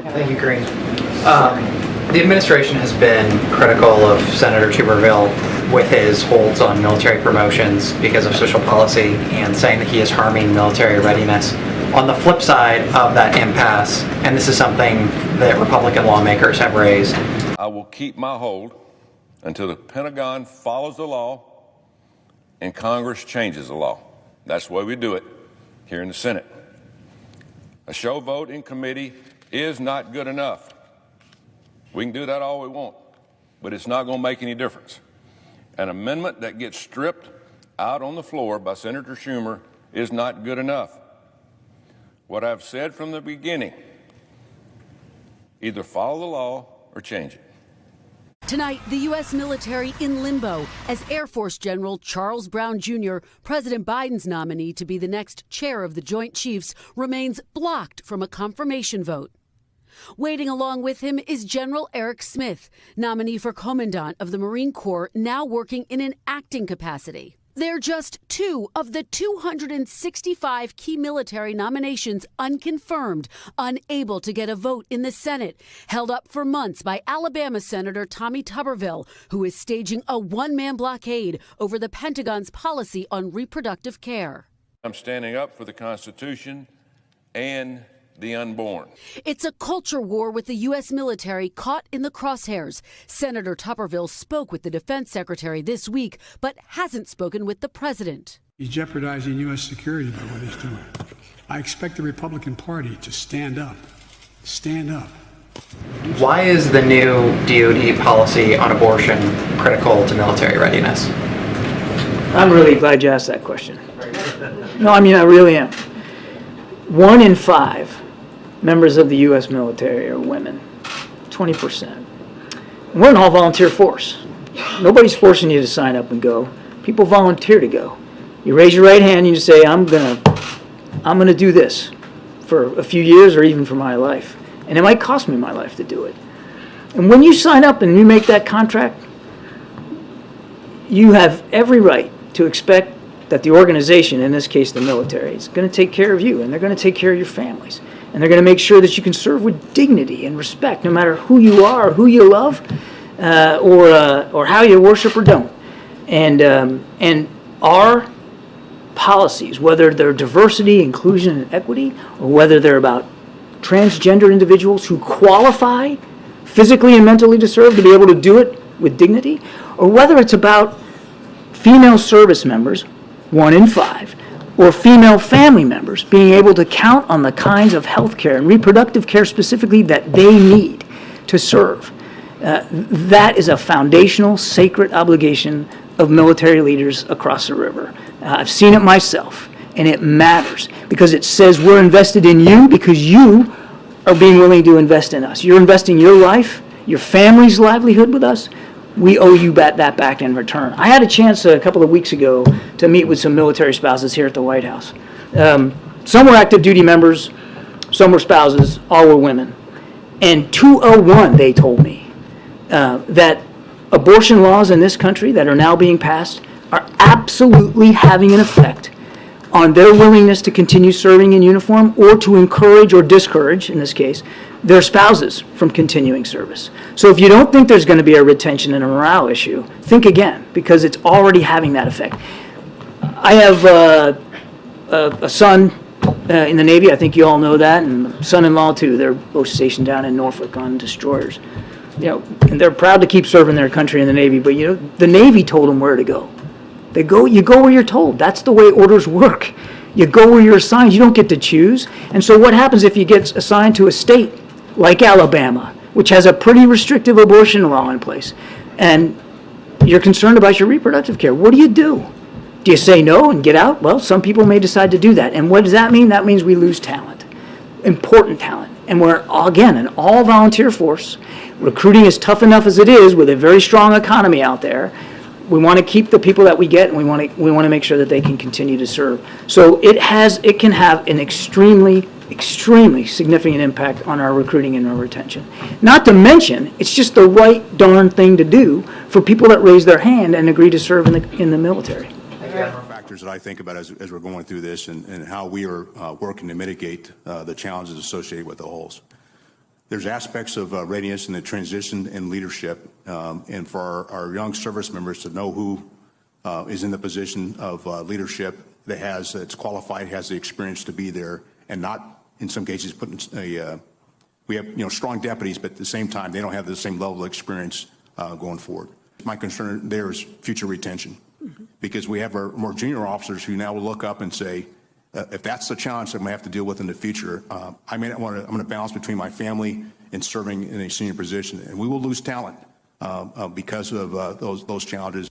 Thank you, Green. The administration has been critical of Senator Tuberville with his holds on military promotions because of social policy and saying that he is harming military readiness. On the flip side of that impasse, and this is something that Republican lawmakers have raised, I will keep my hold until the Pentagon follows the law and Congress changes the law. That's the way we do it here in the Senate. A show vote in committee is not good enough. We can do that all we want, but it's not going to make any difference. An amendment that gets stripped out on the floor by Senator Schumer is not good enough. What I've said from the beginning, either follow the law or change it. Tonight, the U.S. military in limbo as Air Force General Charles Brown Jr., President Biden's nominee to be the next chair of the Joint Chiefs, remains blocked from a confirmation vote. Waiting along with him is General Eric Smith, nominee for Commandant of the Marine Corps, now working in an acting capacity. They're just two of the 265 key military nominations unconfirmed, unable to get a vote in the Senate, held up for months by Alabama Senator Tommy Tuberville, who is staging a one-man blockade over the Pentagon's policy on reproductive care. I'm standing up for the Constitution and the unborn. It's a culture war with the U.S. military caught in the crosshairs. Senator Tuberville spoke with the defense secretary this week, but hasn't spoken with the president. He's jeopardizing U.S. security by what he's doing. I expect the Republican Party to stand up. Stand up. why is the new DoD policy on abortion critical to military readiness? I'm really glad you asked that question. No, I mean, I really am. 1 in 5 members of the U.S. military are women, 20%. We're an all-volunteer force. Nobody's forcing you to sign up and go. People volunteer to go. You raise your right hand and you say, I'm gonna do this for a few years or even for my life. And it might cost me my life to do it. And when you sign up and you make that contract, you have every right to expect that the organization, in this case the military, is going to take care of you, and they're going to take care of your families. And they're going to make sure that you can serve with dignity and respect, no matter who you are, or who you love, or how you worship or don't. And our policies, whether they're diversity, inclusion, and equity, or whether they're about transgender individuals who qualify physically and mentally to serve, to be able to do it with dignity, or whether it's about female service members, 1 in 5, or female family members being able to count on the kinds of health care and reproductive care specifically that they need to serve. That is a foundational, sacred obligation of military leaders across the river. I've seen it myself, and it matters because it says we're invested in you because you are being willing to invest in us. You're investing your life, your family's livelihood with us. We owe you that back in return. I had a chance a couple of weeks ago to meet with some military spouses here at the White House. Some were active duty members, some were spouses, all were women. And 201, they told me, that abortion laws in this country that are now being passed are absolutely having an effect on their willingness to continue serving in uniform or to encourage or discourage, in this case, their spouses from continuing service. So if you don't think there's going to be a retention and a morale issue, think again, because it's already having that effect. I have a son in the Navy, I think you all know that, and son-in-law too. They're both stationed down in Norfolk on destroyers. You know, and they're proud to keep serving their country in the Navy, but you know, the Navy told them where to go. You go where you're told. That's the way orders work. You go where you're assigned. You don't get to choose. And so what happens if you get assigned to a state like Alabama, which has a pretty restrictive abortion law in place, and you're concerned about your reproductive care? What do? Do you say no and get out? Well, some people may decide to do that. And what does that mean? That means we lose talent, important talent. And we're, again, an all-volunteer force. Recruiting is tough enough as it is with a very strong economy out there. We want to keep the people that we get, and we want to make sure that they can continue to serve. So it can have an extremely significant impact on our recruiting and our retention. Not to mention, it's just the right darn thing to do for people that raise their hand and agree to serve in the military. Factors that I think about as we're going through this and how we are working to mitigate the challenges associated with the holes. there's aspects of readiness in the transition and leadership, and for our young service members to know who is in the position of leadership that's qualified, has the experience to be there, and not in some cases putting we have strong deputies, but at the same time they don't have the same level of experience going forward. My concern there is future retention, because we have our more junior officers who now will look up and say, if that's the challenge that I'm going to have to deal with in the future, I may not want to. I'm going to balance between my family and serving in a senior position, and we will lose talent because of those challenges.